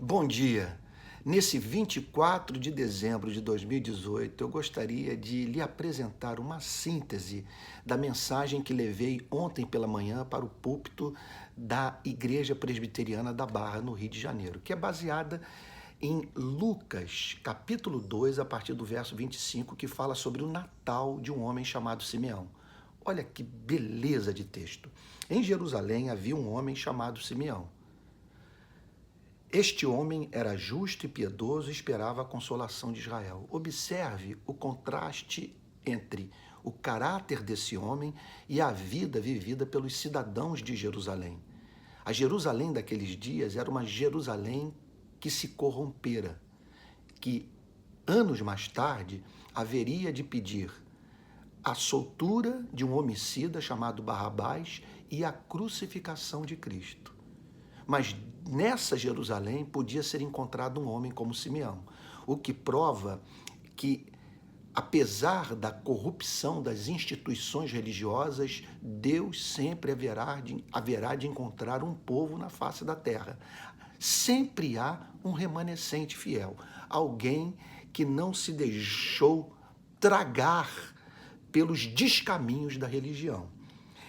Bom dia. Nesse 24 de dezembro de 2018, eu gostaria de lhe apresentar uma síntese da mensagem que levei ontem pela manhã para o púlpito da Igreja Presbiteriana da Barra, no Rio de Janeiro, que é baseada em Lucas, capítulo 2, a partir do verso 25, que fala sobre o Natal de um homem chamado Simeão. Olha que beleza de texto. Em Jerusalém havia um homem chamado Simeão. Este homem era justo e piedoso e esperava a consolação de Israel. Observe o contraste entre o caráter desse homem e a vida vivida pelos cidadãos de Jerusalém. A Jerusalém daqueles dias era uma Jerusalém que se corrompera, que anos mais tarde haveria de pedir a soltura de um homicida chamado Barrabás e a crucificação de Cristo. Mas nessa Jerusalém podia ser encontrado um homem como Simeão, o que prova que, apesar da corrupção das instituições religiosas, Deus sempre haverá de encontrar um povo na face da terra. Sempre há um remanescente fiel, alguém que não se deixou tragar pelos descaminhos da religião.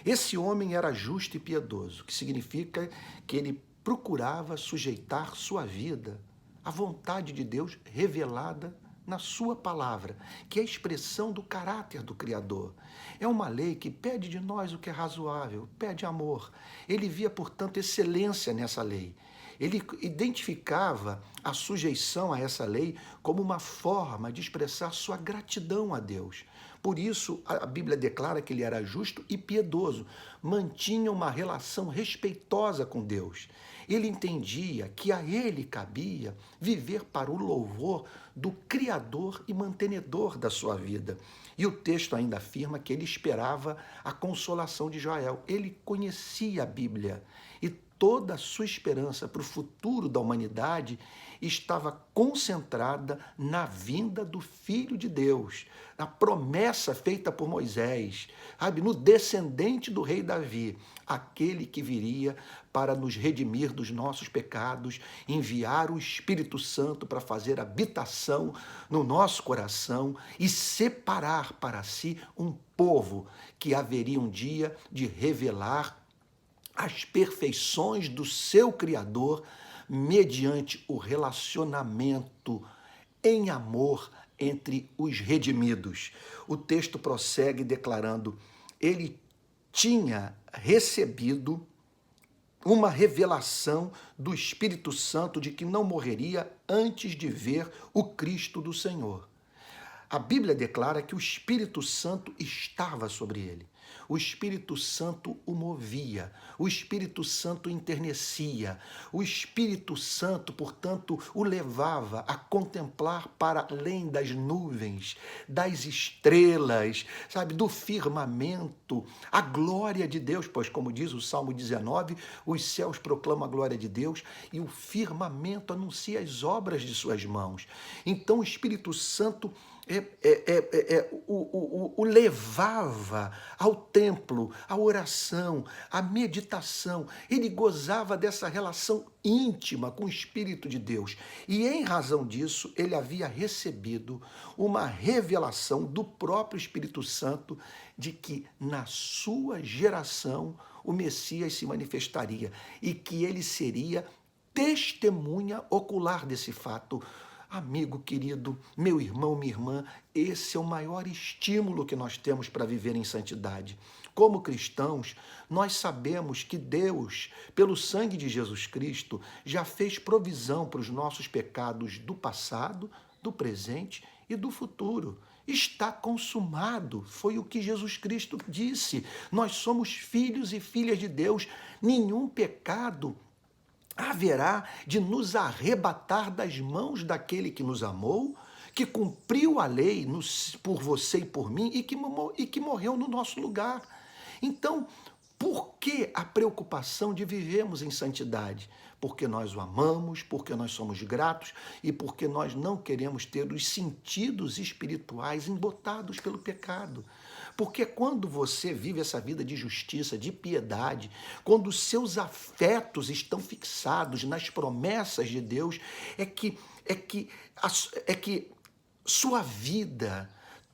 Esse homem era justo e piedoso, que significa que ele procurava sujeitar sua vida à vontade de Deus revelada na sua palavra, que é a expressão do caráter do Criador. É uma lei que pede de nós o que é razoável, pede amor. Ele via, portanto, excelência nessa lei. Ele identificava a sujeição a essa lei como uma forma de expressar sua gratidão a Deus. Por isso, a Bíblia declara que ele era justo e piedoso, mantinha uma relação respeitosa com Deus. Ele entendia que a ele cabia viver para o louvor do Criador e mantenedor da sua vida. E o texto ainda afirma que ele esperava a consolação de Israel. Ele conhecia a Bíblia e toda a sua esperança para o futuro da humanidade estava concentrada na vinda do Filho de Deus, na promessa feita por Moisés, sabe, no descendente do rei Davi, aquele que viria para nos redimir dos nossos pecados, enviar o Espírito Santo para fazer habitação no nosso coração e separar para si um povo que haveria um dia de revelar as perfeições do seu Criador mediante o relacionamento em amor entre os redimidos. O texto prossegue declarando: ele tinha recebido uma revelação do Espírito Santo de que não morreria antes de ver o Cristo do Senhor. A Bíblia declara que o Espírito Santo estava sobre ele. O Espírito Santo o movia, o Espírito Santo o enternecia, o Espírito Santo, portanto, o levava a contemplar para além das nuvens, das estrelas, sabe, do firmamento, a glória de Deus, pois, como diz o Salmo 19, os céus proclamam a glória de Deus e o firmamento anuncia as obras de suas mãos. Então, o Espírito Santo o levava ao templo, à oração, à meditação. Ele gozava dessa relação íntima com o Espírito de Deus. E em razão disso, ele havia recebido uma revelação do próprio Espírito Santo de que na sua geração o Messias se manifestaria e que ele seria testemunha ocular desse fato. Amigo querido, meu irmão, minha irmã, esse é o maior estímulo que nós temos para viver em santidade. Como cristãos, nós sabemos que Deus, pelo sangue de Jesus Cristo, já fez provisão para os nossos pecados do passado, do presente e do futuro. Está consumado, foi o que Jesus Cristo disse. Nós somos filhos e filhas de Deus. Nenhum pecado haverá de nos arrebatar das mãos daquele que nos amou, que cumpriu a lei por você e por mim e que morreu no nosso lugar. Então, por que a preocupação de vivermos em santidade? Porque nós o amamos, porque nós somos gratos e porque nós não queremos ter os sentidos espirituais embotados pelo pecado. Porque quando você vive essa vida de justiça, de piedade, quando os seus afetos estão fixados nas promessas de Deus, é que sua vida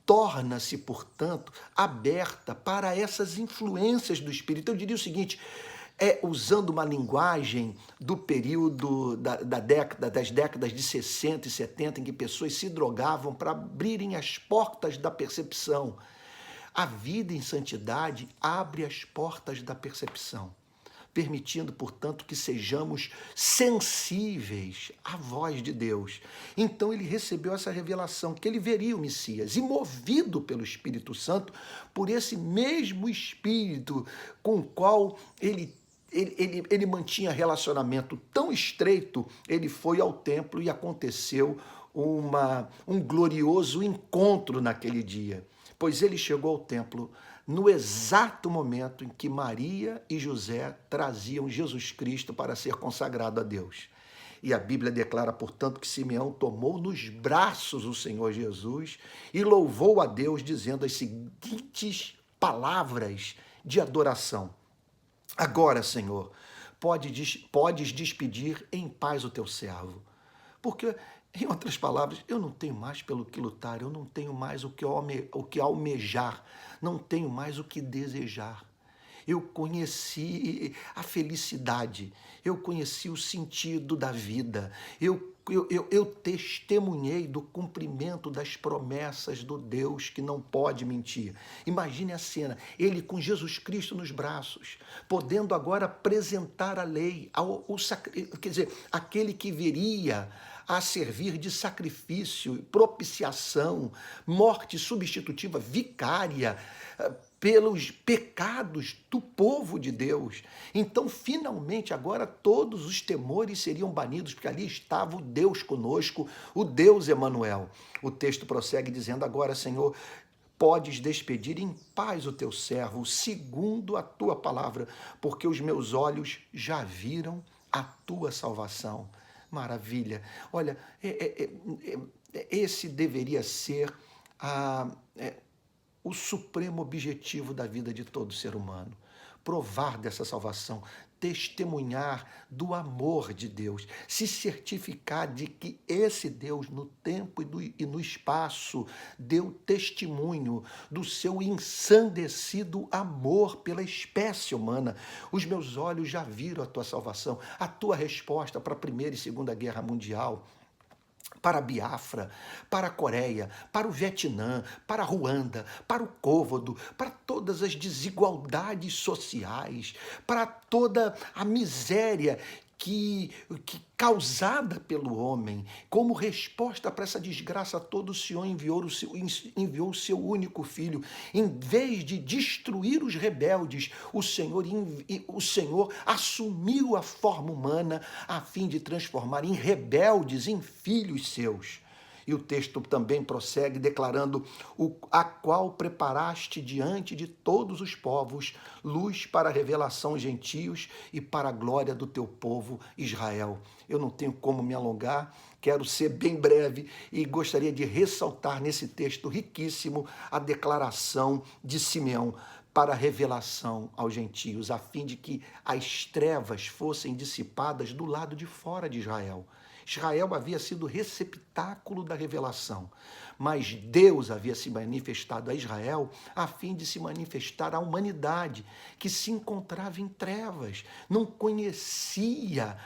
torna-se, portanto, aberta para essas influências do Espírito. Eu diria o seguinte, usando uma linguagem do período das décadas de 60 e 70, em que pessoas se drogavam para abrirem as portas da percepção. A vida em santidade abre as portas da percepção, permitindo, portanto, que sejamos sensíveis à voz de Deus. Então ele recebeu essa revelação, que ele veria o Messias, e movido pelo Espírito Santo, por esse mesmo Espírito com o qual ele mantinha relacionamento tão estreito, ele foi ao templo e aconteceu um glorioso encontro naquele dia, pois ele chegou ao templo no exato momento em que Maria e José traziam Jesus Cristo para ser consagrado a Deus. E a Bíblia declara, portanto, que Simeão tomou nos braços o Senhor Jesus e louvou a Deus, dizendo as seguintes palavras de adoração: agora, Senhor, podes despedir em paz o teu servo, porque, em outras palavras, eu não tenho mais pelo que lutar, eu não tenho mais o que almejar, não tenho mais o que desejar. Eu conheci a felicidade, eu conheci o sentido da vida, eu testemunhei do cumprimento das promessas do Deus que não pode mentir. Imagine a cena, ele com Jesus Cristo nos braços, podendo agora apresentar a lei, quer dizer, aquele que viria a servir de sacrifício, propiciação, morte substitutiva, vicária, pelos pecados do povo de Deus. Então, finalmente, agora todos os temores seriam banidos, porque ali estava o Deus conosco, o Deus Emanuel. O texto prossegue dizendo: agora, Senhor, podes despedir em paz o teu servo, segundo a tua palavra, porque os meus olhos já viram a tua salvação. Maravilha. Olha, esse deveria ser o supremo objetivo da vida de todo ser humano. Provar dessa salvação, testemunhar do amor de Deus, se certificar de que esse Deus, no tempo e no espaço, deu testemunho do seu ensandecido amor pela espécie humana. Os meus olhos já viram a tua salvação, a tua resposta para a Primeira e Segunda Guerra Mundial, para a Biafra, para a Coreia, para o Vietnã, para a Ruanda, para o Côvado, para todas as desigualdades sociais, para toda a miséria que causada pelo homem. Como resposta para essa desgraça toda, o Senhor enviou o seu único filho. Em vez de destruir os rebeldes, o Senhor assumiu a forma humana a fim de transformar em rebeldes em filhos seus. E o texto também prossegue declarando: a qual preparaste diante de todos os povos, luz para a revelação aos gentios e para a glória do teu povo Israel. Eu não tenho como me alongar, quero ser bem breve e gostaria de ressaltar nesse texto riquíssimo a declaração de Simeão para a revelação aos gentios, a fim de que as trevas fossem dissipadas do lado de fora de Israel. Israel havia sido receptáculo da revelação, mas Deus havia se manifestado a Israel a fim de se manifestar à humanidade, que se encontrava em trevas, não conhecia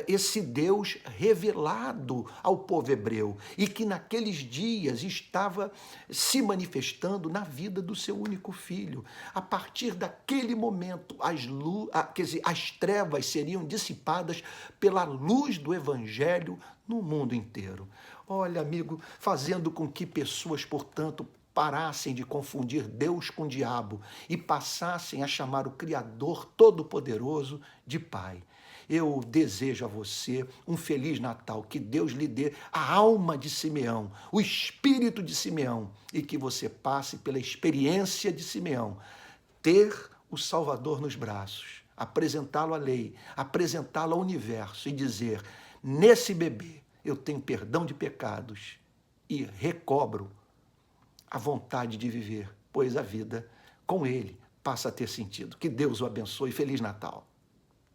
esse Deus revelado ao povo hebreu e que naqueles dias estava se manifestando na vida do seu único filho. A partir daquele momento, as trevas seriam dissipadas pela luz do Evangelho no mundo inteiro. Olha, amigo, fazendo com que pessoas, portanto, parassem de confundir Deus com o diabo e passassem a chamar o Criador Todo-Poderoso de Pai. Eu desejo a você um Feliz Natal, que Deus lhe dê a alma de Simeão, o espírito de Simeão, e que você passe pela experiência de Simeão, ter o Salvador nos braços, apresentá-lo à lei, apresentá-lo ao universo e dizer: nesse bebê eu tenho perdão de pecados e recobro a vontade de viver, pois a vida com ele, passa a ter sentido. Que Deus o abençoe. Feliz Natal.